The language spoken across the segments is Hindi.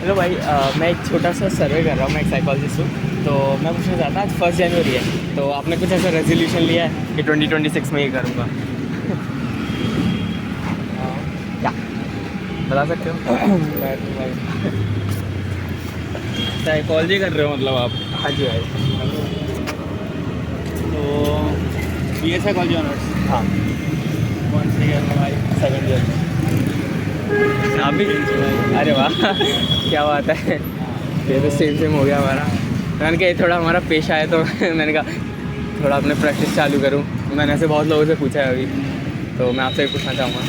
हेलो भाई, मैं एक छोटा सा सर्वे कर रहा हूँ। मैं एक साइकोलॉजिस्ट हूँ, तो मैं पूछना चाहता आज 1 जनवरी है, तो आपने कुछ ऐसा रेजोल्यूशन लिया है कि 2026 में ये करूँगा? क्या बता सकते हो? भाई साइकोलॉजी कर रहे हो मतलब आप? हाँ जी भाई। तो बी ए साइकोलॉजी ऑनर्स हाँ, कौन सी ईयर में भाई? 2nd ईयर में। आप भी? अरे वाह क्या बात है, ये तो सेम हो गया हमारा। मैंने कहा ये थोड़ा हमारा पेशा है, तो मैंने कहा थोड़ा अपने प्रैक्टिस चालू करूँ। मैंने ऐसे बहुत लोगों से पूछा है अभी, तो मैं आपसे भी पूछना चाहूँगा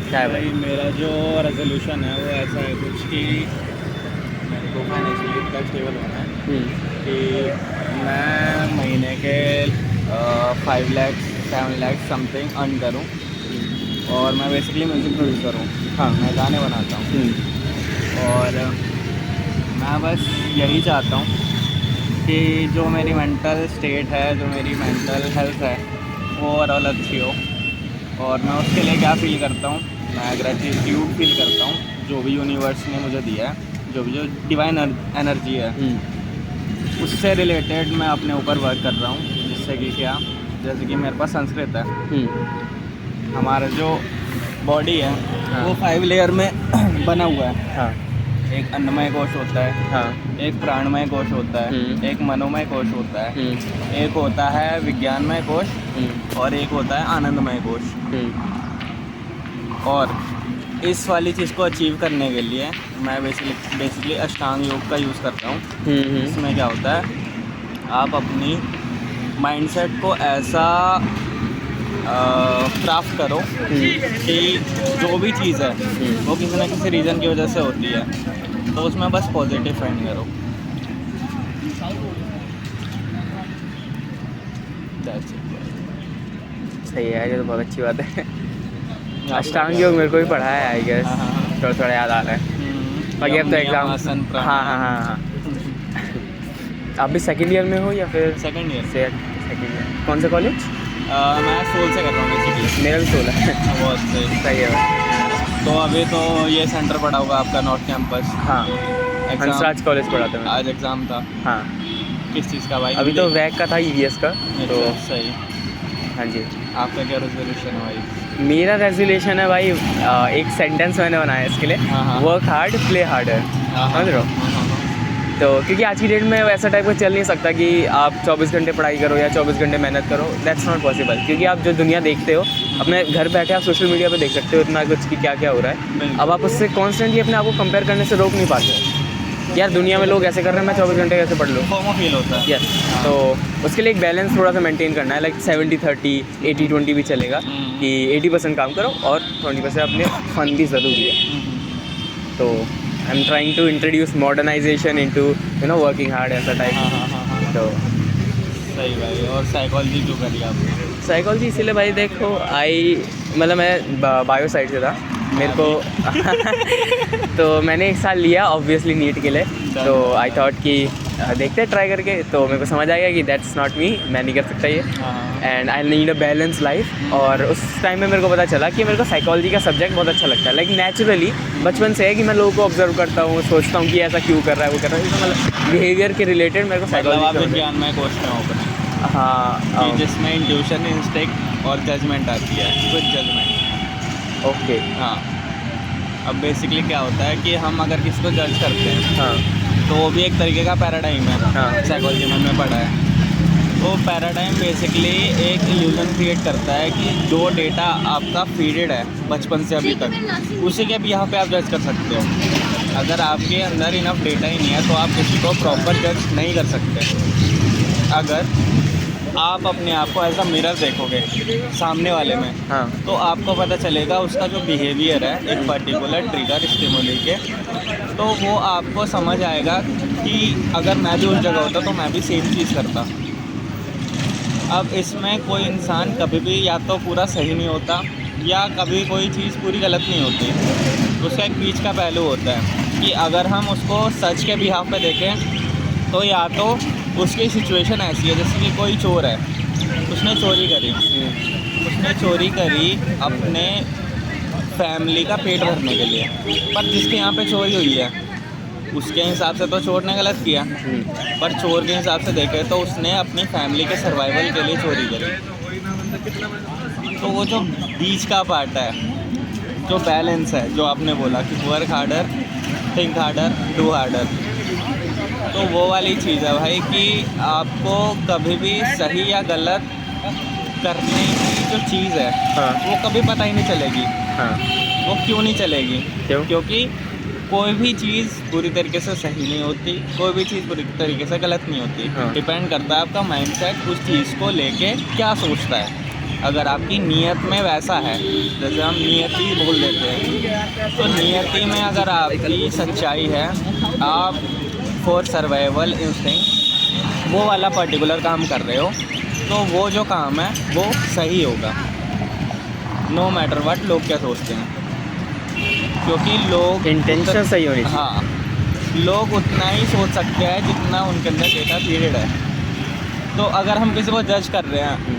क्या है भाई? भाई मेरा जो रेजोल्यूशन है वो ऐसा है कुछ कि मेरे को फाइनेंशियली इतना स्टेबल होना है कि मैं महीने के 5 लाख 7 लाख समथिंग अर्न करूँ, और मैं बेसिकली म्यूज़िक प्रोड्यूसर हूँ। हाँ। मैं गाने बनाता हूँ, और मैं बस यही चाहता हूँ कि जो मेरी मेंटल स्टेट है, जो मेरी मेंटल हेल्थ है, वो ओवरऑल अच्छी हो। और मैं उसके लिए क्या फ़ील करता हूँ, मैं ग्रेटिट्यूड फील करता हूँ जो भी यूनिवर्स ने मुझे दिया है, जो डिवाइन एनर्जी है, उससे रिलेटेड मैं अपने ऊपर वर्क कर रहा हूँ। जिससे कि क्या, जैसे कि मेरे पास संस्कृत है, हमारा जो बॉडी है वो 5 लेयर में बना हुआ है। हाँ। एक अन्नमय कोश होता है, हाँ। एक प्राणमय कोश होता है, एक मनोमय कोश होता है, एक होता है विज्ञानमय कोश, और एक होता है आनंदमय कोश। और इस वाली चीज़ को अचीव करने के लिए मैं बेसिकली अष्टांग योग का यूज़ करता हूँ। इसमें क्या होता है, आप अपनी माइंडसेट को ऐसा क्राफ्ट करो कि जो भी चीज़ है वो किसी ना किसी रीज़न की वजह से होती है, तो उसमें बस पॉजिटिव फाइंड करो। That's it. सही है, ये तो बहुत अच्छी बात है। अष्टांग योग मेरे को भी पढ़ा है, आई गेस। थोड़ा थोड़ा याद आ रहा है। बाकी अब तो एग्ज़ाम। हाँ हाँ हाँ हाँ। आप भी 2nd ईयर में हो या फिर? 2nd year. 2nd year. कौन सा कॉलेज? मैं सोल से कर रहा हूँ बेसिकली। मेरा भी 16 है। बहुत सही है भाई। तो अभी तो ये सेंटर पड़ा होगा आपका नॉर्थ कैंपस। हाँ, हंसराज कॉलेज पढ़ा था मैं। आज एग्ज़ाम था। हाँ। किस चीज़ का भाई? अभी तो वैक का था, EVS का। तो सही। हाँ जी। आपका क्या रेजोल्यूशन है भाई? मेरा रेजोल्यूशन है भाई, एक सेंटेंस मैंने बनाया इसके लिए, वर्क हार्ड प्ले हार्डर। समझ रहे हो? तो क्योंकि आज की डेट में वैसा टाइप का चल नहीं सकता कि आप 24 घंटे पढ़ाई करो या 24 घंटे मेहनत करो। दैट्स नॉट पॉसिबल, क्योंकि आप जो दुनिया देखते हो अपने घर बैठे आप सोशल मीडिया पे देख सकते हो इतना कुछ कि क्या क्या हो रहा है। अब आप उससे कॉन्स्टेंटली अपने आप को कंपेयर करने से रोक नहीं पाते यार, दुनिया में लोग ऐसे कर रहे हैं, मैं 24 घंटे कैसे पढ़ लूँ? फोमो फील होता है। यस। तो उसके लिए एक बैलेंस थोड़ा सा मेंटेन करना है, लाइक 70-30 80-20 भी चलेगा, कि 80% काम करो और 20% अपने फन भी ज़रूरी है। तो I am trying to introduce modernization into working hard, ऐसा टाइप। तो सही भाई। और साइकोलॉजी क्यों करी आपने? साइकोलॉजी इसीलिए भाई, देखो मतलब मैं बायो साइड से था मेरे को तो मैंने 1 साल लिया ऑब्वियसली नीट के लिए। तो आई थॉट कि देखते हैं ट्राई करके, तो मेरे को समझ आएगा कि दैट्स नॉट मी, मैं नहीं कर सकता ये, and I need a balance life. और उस टाइम में मेरे को पता चला कि मेरे को साइकोलॉजी का सब्जेक्ट बहुत अच्छा लगता है। लाइक नेचुरली बचपन से है कि मैं लोगों को ऑब्जर्व करता हूँ, सोचता हूँ कि ऐसा क्यों कर रहा है, वो कर रहा है, मतलब बिहेवियर के रिलेटेड मेरे को साइकोलॉजी विज्ञान में कोर्स में हो अपने। हाँ, जिसमें इंट्यूशन, इंस्टिंक्ट और जजमेंट आती है, कुछ जजमेंट। ओके। हाँ। अब बेसिकली क्या होता है कि हम अगर किसी को जज करते हैं, हाँ, तो वो भी एक तरीके का पैराडाइम है। हाँ। साइकोलॉजी में हमने पढ़ा है। वो पैराडाइम बेसिकली एक इल्यूजन क्रिएट करता है कि जो डेटा आपका फीडेड है बचपन से अभी तक, उसी के भी यहाँ पे आप जज कर सकते हो। अगर आपके अंदर इनफ डेटा ही नहीं है तो आप किसी को प्रॉपर जज नहीं कर सकते। अगर आप अपने आप को एज अ मिरर देखोगे सामने वाले में, हाँ, तो आपको पता चलेगा उसका जो बिहेवियर है एक पर्टिकुलर ट्रिगर स्टिमुली के, तो वो आपको समझ आएगा कि अगर मैं भी उस जगह होता तो मैं भी सेम चीज़ करता। अब इसमें कोई इंसान कभी भी या तो पूरा सही नहीं होता या कभी कोई चीज़ पूरी गलत नहीं होती। उसका एक बीच का पहलू होता है कि अगर हम उसको सच के बिहाफ पे देखें तो या तो उसकी सिचुएशन ऐसी है, जैसे कि कोई चोर है, उसने चोरी करी अपने फैमिली का पेट भरने के लिए, पर जिसके यहाँ पे चोरी हुई है उसके हिसाब से तो चोर ने गलत किया, पर चोर के हिसाब से देखे तो उसने अपनी फैमिली के सर्वाइवल के लिए चोरी करी। तो वो जो बीच का पार्ट है, जो बैलेंस है, जो आपने बोला कि work harder, think harder, do harder, तो वो वाली चीज़ है भाई कि आपको कभी भी सही या गलत करने की जो चीज़ है, हाँ। वो कभी पता ही नहीं चलेगी। हाँ। वो क्यों नहीं चलेगी? क्यों? क्योंकि कोई भी चीज़ पूरी तरीके से सही नहीं होती, कोई भी चीज़ पूरी तरीके से गलत नहीं होती। हाँ। डिपेंड करता है आपका माइंडसेट उस चीज़ को लेके क्या सोचता है। अगर आपकी नीयत में वैसा है, जैसे हम नियति बोल देते हैं, तो नियति में अगर आपकी सच्चाई है, आप फॉर सर्वाइवल इंस्टिंक्ट वो वाला पर्टिकुलर काम कर रहे हो, तो वो जो काम है वो सही होगा, नो मैटर व्हाट लोग क्या सोचते हैं। क्योंकि लोग इंटेंशन सही होनी चाहिए। हाँ, लोग उतना ही सोच सकते हैं जितना उनके अंदर डेटा पीरियड है। तो अगर हम किसी को जज कर रहे हैं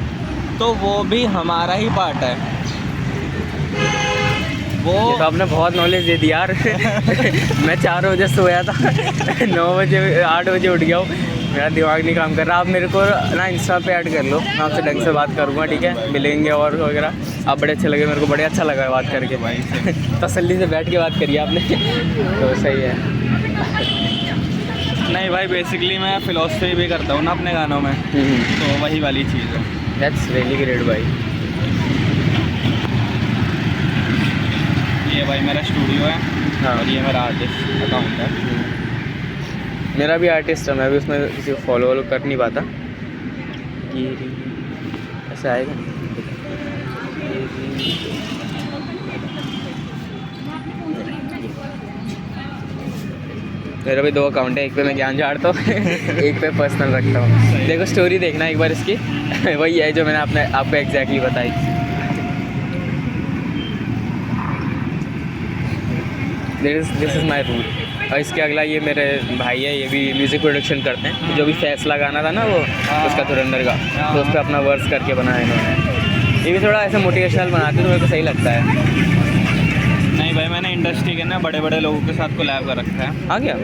तो वो भी हमारा ही पार्ट है। वो ये तो आपने बहुत नॉलेज दे दी यार। मैं 4 बजे सोया था, 9 बजे 8 बजे उठ गया हूँ, मेरा दिमाग नहीं काम कर रहा। आप मेरे को ना इंस्टा पे ऐड कर लो, मैं आपसे ढंग से बात करूँगा, ठीक है? मिलेंगे और वगैरह। आप बड़े अच्छे लगे, मेरे को बड़े अच्छा लगा बात करके भाई तसल्ली से बैठ के बात करिए आपने। तो सही है। नहीं भाई, बेसिकली मैं फ़िलॉसफी भी करता हूँ ना अपने गानों में, तो वही वाली चीज़ है। दैट्स रियली ग्रेट भाई। ये भाई मेरा स्टूडियो है। हाँ। और ये मेरा आर्टिस्ट अकाउंट है। मेरा भी आर्टिस्ट है, मैं भी उसमें किसी को फॉलो कर नहीं पाता। ये ऐसा आएगा। मेरा भी 2 अकाउंट है, एक पे मैं ज्ञान झाड़ता हूँ, एक पे पर्सनल रखता हूँ। देखो स्टोरी देखना एक बार इसकी। वही है जो मैंने आपको एग्जैक्टली बताई। This is my route. और इसके अगला ये मेरे भाई है, ये भी म्यूज़िक प्रोडक्शन करते हैं। जो भी फैसला गाना था ना वो, उसका धुरंधर का, तो उस पर अपना वर्स करके बनाया इन्होंने। ये भी थोड़ा ऐसे मोटिवेशनल बनाते हैं तो मेरे को सही लगता है। नहीं भाई, मैंने इंडस्ट्री के ना बड़े बड़े लोगों के साथ कोलैब कर रखा है। आ गया।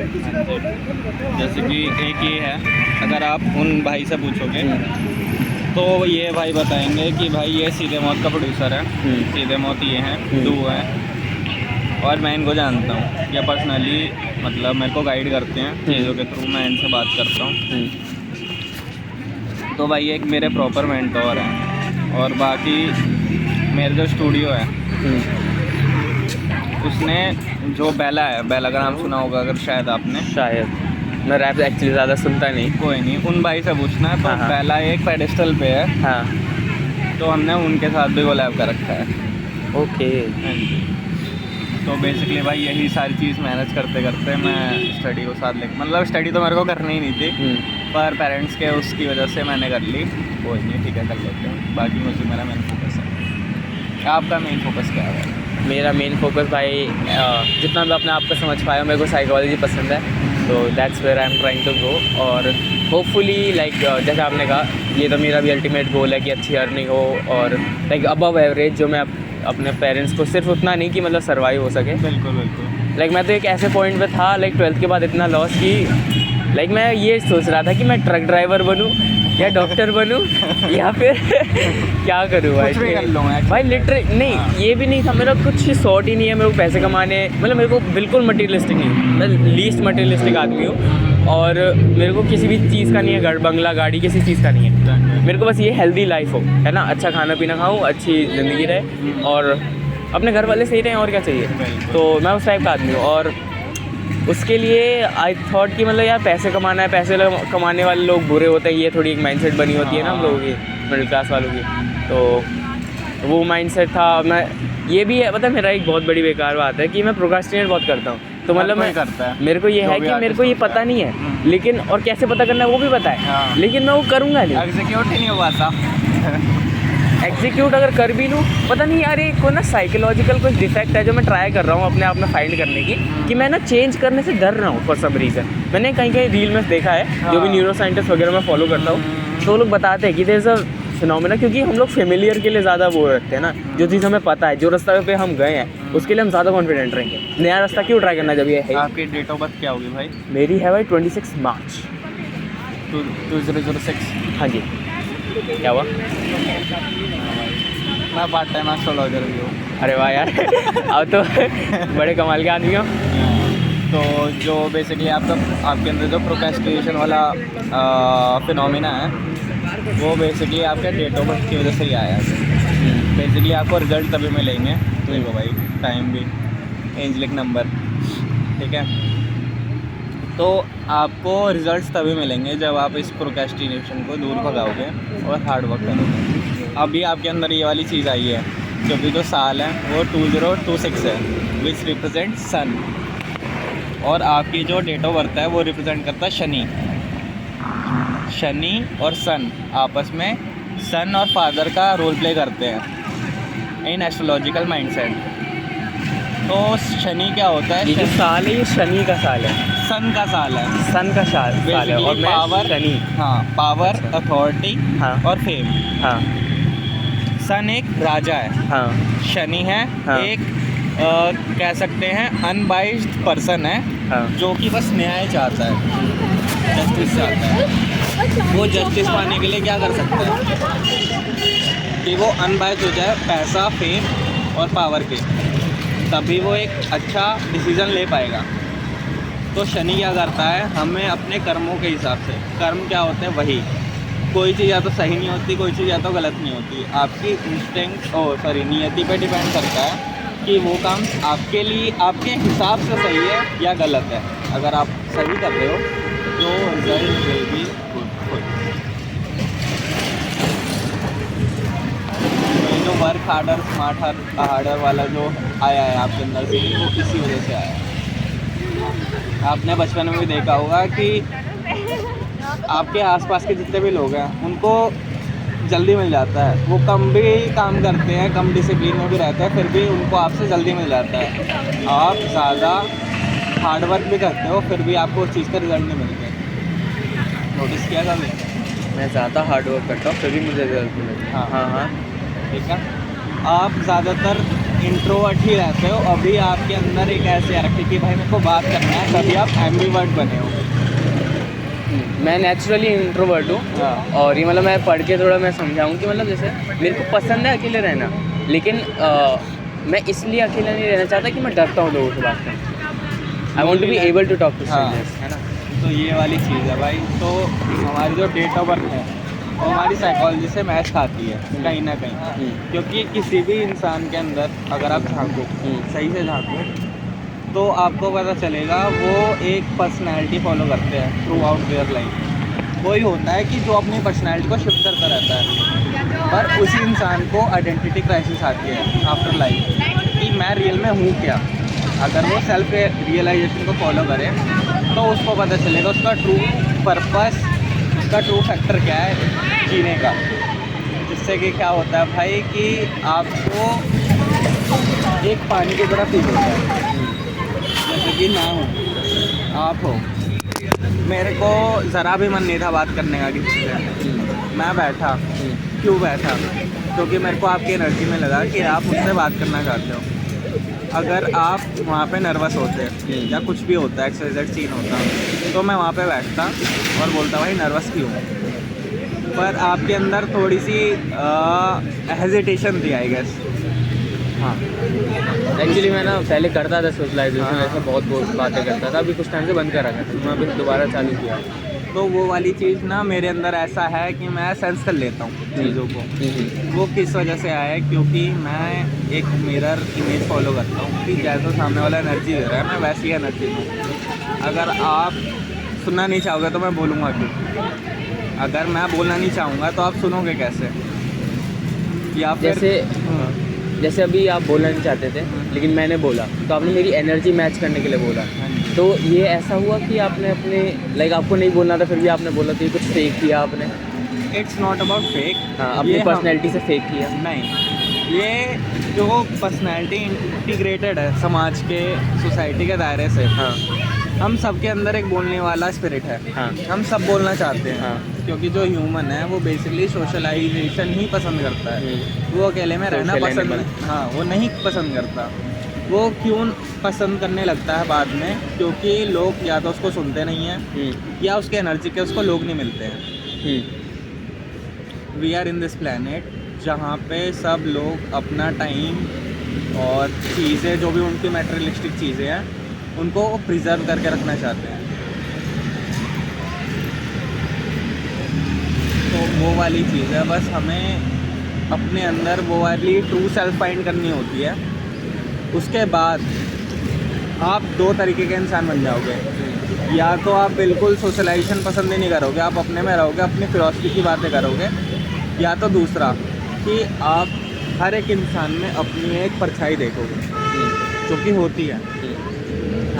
जैसे कि एक ये है, अगर आप उन भाई से पूछोगे तो ये भाई बताएंगे कि भाई ये सीधे मौत का प्रोड्यूसर है, सीधे मौत ये हैं, डू है, और मैं इनको जानता हूँ। या पर्सनली मतलब मेरे को गाइड करते हैं चीज़ों के थ्रू, मैं इनसे बात करता हूँ। तो भाई एक मेरे प्रॉपर मेंटोर हैं। और बाकी मेरा जो स्टूडियो है, उसने जो बेला है, बेला का नाम सुना होगा अगर, शायद आपने। शायद मैं रैप एक्चुअली ज़्यादा सुनता नहीं। कोई नहीं, उन भाई से पूछना है। तो हाँ। बेला एक पेडिस्टल पे है। हाँ। तो हमने उनके साथ भी कोलैब कर रखा है। ओके। हाँ जी। तो बेसिकली भाई यही सारी चीज़ मैनेज करते करते मैं स्टडी को साथ ले, मतलब स्टडी तो मेरे को करनी ही नहीं थी, पर पेरेंट्स के उसकी वजह से मैंने कर ली। कोई नहीं, ठीक है, कर लेते हैं। बाकी मुझे मेरा मेन फोकस है। आपका मेन फोकस क्या है? मेरा मेन फोकस भाई जितना भी अपने आप को समझ पाया, मेरे को साइकोलॉजी पसंद है, तो that's where I am trying to go. और होपफुली लाइक जैसे आपने कहा, ये तो मेरा भी अल्टीमेट गोल है कि अच्छी अर्निंग हो और लाइक अबव एवरेज, जो मैं अपने पेरेंट्स को सिर्फ उतना नहीं कि मतलब सर्वाइव हो सके। बिल्कुल बिल्कुल। लाइक मैं तो एक ऐसे पॉइंट पे था, लाइक 12th के बाद इतना लॉस कि लाइक मैं ये सोच रहा था कि मैं ट्रक ड्राइवर बनूं या डॉक्टर बनूं या फिर क्या करूं भाई। कुछ भी कर लूँ भाई लिटरली नहीं, ये भी नहीं था मेरा, कुछ शॉर्ट ही नहीं है मेरे को पैसे कमाने, मतलब मेरे को बिल्कुल मटीरियलिस्टिक नहीं, मैं लीस्ट मटीरियलिस्टिक आदमी हूँ। और मेरे को किसी भी चीज़ का नहीं है, घर बंगला गाड़ी किसी चीज़ का नहीं है। मेरे को बस ये हेल्दी लाइफ हो, है ना, अच्छा खाना पीना खाऊँ, अच्छी ज़िंदगी रहे और अपने घर वाले सही रहें, और क्या चाहिए। तो मैं उस टाइप का आदमी हूँ। और उसके लिए आई थॉट कि मतलब यार पैसे कमाना है, पैसे कमाने वाले लोग बुरे होते हैं, ये थोड़ी एक माइंडसेट बनी होती है ना हम लोगों की, मिडिल क्लास वालों की। तो वो माइंडसेट था। मैं ये भी है, पता है मेरा एक बहुत बड़ी बेकार बात है कि मैं प्रोक्रास्टिनेट बहुत करता हूँ। तो मतलब मैं करता है, मेरे को ये है कि मेरे को ये पता नहीं है, लेकिन और कैसे पता करना है वो भी पता है, हाँ। लेकिन मैं वो करूँगा नहीं, एग्जीक्यूट ही नहीं हुआ था। एग्जीक्यूट अगर कर भी लूँ, पता नहीं यार ये कोई ना साइकोलॉजिकल कुछ डिफेक्ट है जो मैं ट्राई कर रहा हूँ अपने आप में फाइंड करने की, कि मैं ना चेंज करने से डर रहा हूँ फॉर सम रीज़न। मैंने कहीं कहीं रील में देखा है, जो भी न्यूरो साइंटिस्ट वगैरह मैं फॉलो करता हूँ, तो लोग बताते हैं कि देयर इज़ अ फिनोमेना, क्योंकि हम लोग फेमिलियर के लिए ज़्यादा वो रखते हैं ना, जो चीज़ हमें पता है, जो रास्ते पे हम गए हैं उसके लिए हम ज़्यादा कॉन्फिडेंट रहेंगे। नया रास्ता क्यों ट्राई करना जब ये है। आपकी डेट ऑफ बर्थ क्या होगी भाई? मेरी है भाई 26 मार्च। 2006। हाँ जी। क्या हुआ? मैं पार्ट टाइम एस्ट्रोलॉजर भी हूँ। अरे वाह यार अब तो बड़े कमाल के आदमी हो। तो जो बेसिकली आपके अंदर जो प्रोक्रेस्टिनेशन वाला फिनोमेना है, वो बेसिकली आपके डेट ऑफ बर्थ की वजह से ही आया है। बेसिकली आपको रिजल्ट तभी मिलेंगे, देखो भाई टाइम भी, एंजेलिक नंबर, ठीक है। तो आपको रिजल्ट्स तभी मिलेंगे जब आप इस प्रोक्रेस्टिनेशन को दूर भगाओगे और हार्ड वर्क करोगे। अभी आपके अंदर ये वाली चीज़ आई है, क्योंकि जो साल है वो 2026 है, विच रिप्रेजेंट सन, और आपकी जो डेट ऑफ बर्थ है वो रिप्रेजेंट करता है शनि। शनि और सन आपस में सन और फादर का रोल प्ले करते हैं इन एस्ट्रोलॉजिकल माइंडसेट। तो शनि क्या होता है? ये जो साल है ये शनि का साल है, सन का साल है, सन का साल है, और मैं पावर, शनि। हाँ, पावर, अथॉरिटी हाँ। और फेम। हाँ सन एक राजा है, हाँ शनि है हाँ। एक कह सकते हैं अनबाइस्ड पर्सन है, हाँ। जो कि बस न्याय चाहता है, जस्टिस चाहता है। वो जस्टिस पाने के लिए क्या कर सकता है कि वो अनबाइस्ड हो जाए पैसा, फेम और पावर के, तभी वो एक अच्छा डिसीज़न ले पाएगा। तो शनि क्या करता है, हमें अपने कर्मों के हिसाब से, कर्म क्या होते हैं वही, कोई चीज़ या तो सही नहीं होती, कोई चीज़ या तो गलत नहीं होती, आपकी इंस्टिंक्ट नियति पे डिपेंड करता है कि वो काम आपके लिए आपके हिसाब से सही है या गलत है। अगर आप सही कर रहे हो तो रिजल्ट विल बी गुड। ये जो वर्क हार्डर स्मार्ट हार्डर वाला जो आया है आपके अंदर से, वो इसी वजह से आया है। आपने बचपन में भी देखा होगा कि आपके आसपास के जितने भी लोग हैं उनको जल्दी मिल जाता है, वो कम भी काम करते हैं, कम डिसिप्लिन में भी रहते हैं, फिर भी उनको आपसे जल्दी मिल जाता है। आप ज़्यादा हार्ड वर्क भी करते हो फिर भी आपको उस चीज़ का रिजल्ट नहीं मिलता। नोटिस किया कभी? मैं ज़्यादा हार्ड वर्क करता हूँ फिर भी मुझे रिजल्ट मिलता है। हाँ हाँ ठीक है। आप ज़्यादातर इंट्रोवर्ट ही रहते हो, अभी आपके अंदर एक ऐसी आ रखी कि भाई मेरे को बात करना है, तभी आप एम्बिवर्ट बने हो। मैं नेचुरली इंट्रोवर्ट हूँ। हाँ। और ये मतलब मैं पढ़ के थोड़ा मैं समझाऊँ कि मतलब जैसे मेरे को पसंद है अकेले रहना, लेकिन मैं इसलिए अकेला नहीं रहना चाहता कि मैं डरता हूँ लोगों से बात करना। I want to be able to talk to strangers, है ना। तो ये वाली चीज़ है भाई। तो हमारी जो डेट ऑफ बर्थ है वो हमारी साइकोलॉजी से मैच खाती है कहीं ना कहीं, क्योंकि किसी भी इंसान के अंदर अगर आप झांको, सही से झांको, तो आपको पता चलेगा वो एक पर्सनैलिटी फॉलो करते हैं थ्रू आउट देयर लाइफ। वही होता है कि जो अपनी पर्सनैलिटी को शिफ्ट करता रहता है, पर उसी इंसान को आइडेंटिटी क्राइसिस आती है आफ्टर लाइफ कि मैं रियल में हूँ क्या। अगर वो सेल्फ रियलाइजेशन को फॉलो करे तो उसको पता चलेगा उसका ट्रू पर्पस, उसका ट्रू फैक्टर क्या है जीने का। जिससे कि क्या होता है भाई कि आपको एक पानी की तरह फील होता है, जैसे कि मैं हूँ, आप हो। मेरे को ज़रा भी मन नहीं था बात करने का किसी से, मैं बैठा। क्यों बैठा? क्योंकि मेरे को आपकी एनर्जी में लगा कि आप मुझसे बात करना चाहते हो। अगर आप वहाँ पे नर्वस होते या कुछ भी होता है, एक्सरसाइज सीन होता, तो मैं वहाँ पे बैठता और बोलता भाई नर्वस क्यों। पर आपके अंदर थोड़ी सी हेजिटेशन थी आई गेस। हाँ एक्चुअली मैं ना पहले करता था सोशलाइजेशन, ऐसे बहुत बातें करता था, अभी कुछ टाइम से बंद कर रखा था, मैं अभी दोबारा चालू किया। तो वो वाली चीज़ ना मेरे अंदर ऐसा है कि मैं सेंस कर लेता हूँ चीज़ों को। वो किस वजह से आया है? क्योंकि मैं एक मिरर इमेज फॉलो करता हूँ कि जैसा सामने वाला एनर्जी दे रहा है मैं वैसी एनर्जी दूँ। अगर आप सुनना नहीं चाहोगे तो मैं बोलूँगा क्यों? अगर मैं बोलना नहीं चाहूँगा तो आप सुनोगे कैसे? या फिर जैसे अभी आप बोलना नहीं चाहते थे लेकिन मैंने बोला तो आपने मेरी एनर्जी मैच करने के लिए बोला, तो ये ऐसा हुआ कि आपने अपने लाइक आपको नहीं बोलना था फिर भी आपने बोला, तो ये कुछ फेक किया आपने? It's not about fake. हाँ, अपनी पर्सनैलिटी से फेक किया? नहीं, ये जो पर्सनैलिटी इंटीग्रेटेड है समाज के, सोसाइटी के दायरे से। हाँ। हम सब के अंदर एक बोलने वाला स्पिरिट है। हाँ। हम सब बोलना चाहते हैं। हाँ। क्योंकि जो ह्यूमन है वो बेसिकली सोशलाइजेशन ही पसंद करता है। वो अकेले में रहना Social पसंद animal. हाँ वो नहीं पसंद करता। वो क्यों पसंद करने लगता है बाद में, क्योंकि लोग या तो उसको सुनते नहीं हैं या उसके एनर्जी के उसको लोग नहीं मिलते हैं। We are in this planet जहाँ पे सब लोग अपना टाइम और चीज़ें जो भी उनकी मैटेरियलिस्टिक चीज़ें हैं उनको प्रिजर्व करके रखना चाहते हैं। तो वो वाली चीज़ है, बस हमें अपने अंदर वो वाली ट्रू सेल्फ फाइंड करनी होती है। उसके बाद आप दो तरीके के इंसान बन जाओगे। या तो आप बिल्कुल सोशलाइजेशन पसंद ही नहीं करोगे, आप अपने में रहोगे, अपनी फिलॉसफी की बातें करोगे। या तो दूसरा कि आप हर एक इंसान में अपनी एक परछाई देखोगे जो कि होती है।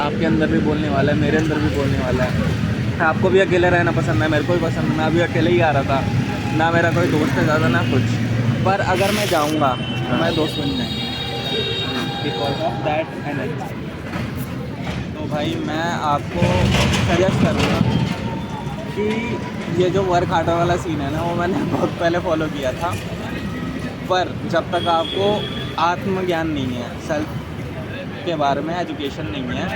आपके अंदर भी बोलने वाला है, मेरे अंदर भी बोलने वाला है। आपको भी अकेले रहना पसंद है, मेरे को भी पसंद है। मैं अभी अकेले ही आ रहा था, ना मेरा कोई दोस्त है ज़्यादा ना कुछ। पर अगर मैं जाऊँगा तो मैं दोस्त बन जाएंगे बिकॉज ऑफ दैट एनर्जी। तो भाई मैं आपको सजेस्ट करूँगा कि ये जो वर्क हार्डर वाला सीन है ना वो मैंने बहुत पहले फॉलो किया था। पर जब तक आपको आत्मज्ञान नहीं है, सेल्फ के बारे में एजुकेशन नहीं है,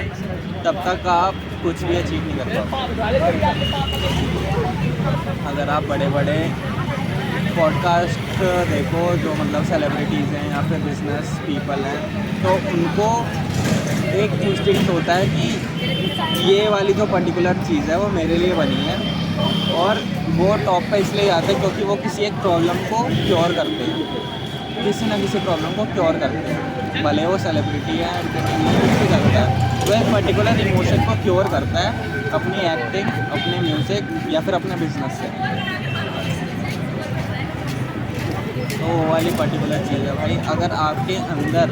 तब तक आप कुछ भी अचीव नहीं कर पाओगे। अगर आप बड़े बड़े पॉडकास्ट देखो जो मतलब सेलिब्रिटीज़ हैं या फिर बिजनेस पीपल हैं, तो उनको एक इंस्टिंक्ट होता है कि ये वाली जो पर्टिकुलर चीज़ है वो मेरे लिए बनी है, और वो टॉप पे इसलिए जाते हैं क्योंकि वो किसी एक प्रॉब्लम को क्योर करते हैं, किसी ना किसी प्रॉब्लम को क्योर करते हैं। भले वो सेलिब्रिटी है, एंटरटेनमेंट भी करता है, वो एक पर्टिकुलर इमोशन को क्योर करता है अपनी एक्टिंग, अपने म्यूज़िक या फिर अपने बिजनेस से। तो वो वाली पर्टिकुलर चीज़ है भाई। अगर आपके अंदर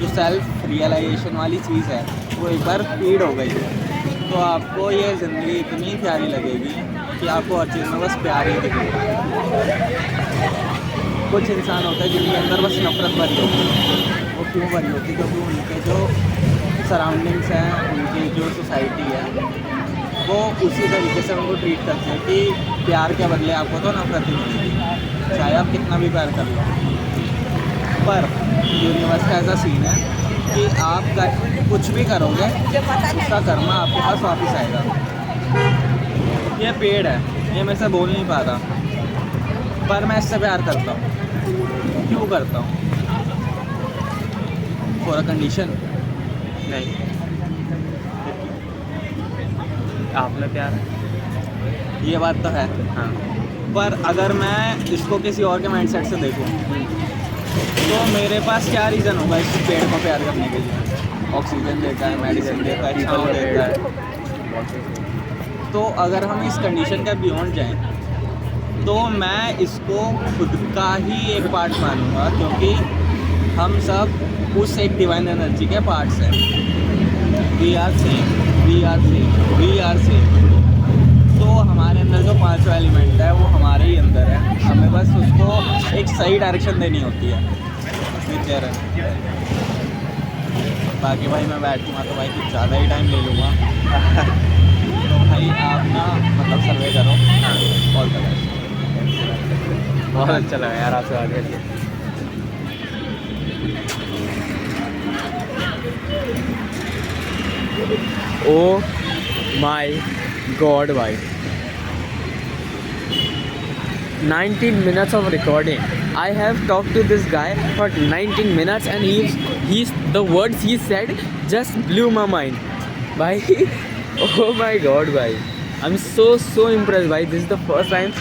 जो सेल्फ रियलाइजेशन वाली चीज़ है वो एक बार फीड हो गई है, तो आपको ये ज़िंदगी इतनी प्यारी लगेगी कि आपको हर चीज़ में बस प्यार ही दिखेगा। कुछ इंसान होता है जिनके अंदर बस नफरत भरी होती है। वो क्यों भरी होती है? क्योंकि उनके जो सराउंडिंग्स हैं, उनकी जो सोसाइटी है, वो उसी तरीके से उनको ट्रीट करते हैं कि प्यार के बदले आपको तो नफरत ही मिलेगी, चाहे आप कितना भी प्यार कर लो। पर यूनिवर्स का ऐसा सीन है कि आप कुछ भी करोगे उसका कर्मा आपके पास वापस आएगा। ये पेड़ है, ये मेरे से बोल नहीं पा रहा, पर मैं इससे प्यार करता हूँ। क्यों करता हूँ? फॉर अ कंडीशन नहीं, आपने प्यार, ये बात तो है। हाँ। पर अगर मैं इसको किसी और के माइंडसेट से देखूँ तो मेरे पास क्या रीज़न होगा इस पेड़ को प्यार करने के लिए? ऑक्सीजन देता है, मेडिसिन देता है, छाँव देता है। तो अगर हम इस कंडीशन का बियॉन्ड जाएं तो मैं इसको खुद का ही एक पार्ट मानूंगा, क्योंकि हम सब उस एक डिवाइन एनर्जी के पार्ट्स हैं। We are same, we are same, we are same. तो हमारे अंदर जो पांचवा एलिमेंट है वो हमारे ही अंदर है, हमें बस उसको एक सही डायरेक्शन देनी होती है। बाकी भाई मैं बैठूँगा तो भाई कुछ ज़्यादा ही टाइम ले लूँगा। तो भाई आप ना मतलब सर्वे करो, कॉल करो। बहुत अच्छा लगा यार आपसे बात करके। ओ माय गॉड भाई, 19 minutes of recording. I have talked to this guy for 19 minutes and he's the words he said just blew my mind. Bhai, oh my god bhai. I'm so impressed bhai. This is the first time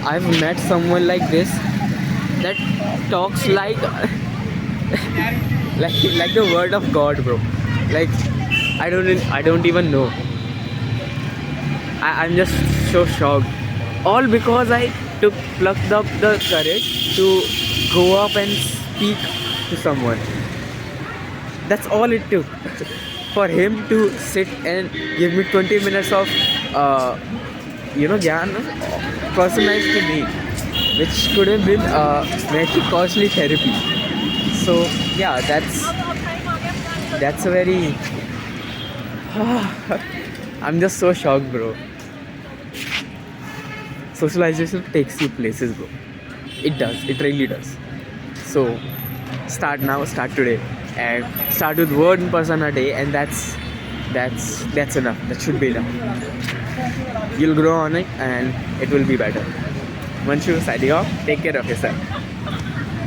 I've met someone like this that talks like like the word of God, bro. Like I don't even know. I'm just so shocked. All because I plucked up the courage to go up and speak to someone. That's all it took for him to sit and give me 20 minutes of gyan personalized to me, which could have been very costly therapy. So yeah, that's a very I'm just so shocked, bro. socialization takes you places, bro. It does. It really does. So start now. Start today, and start with one person a day, and that's enough. That should be enough. You'll grow on it, and it will be better. Once you signing off, take care of yourself.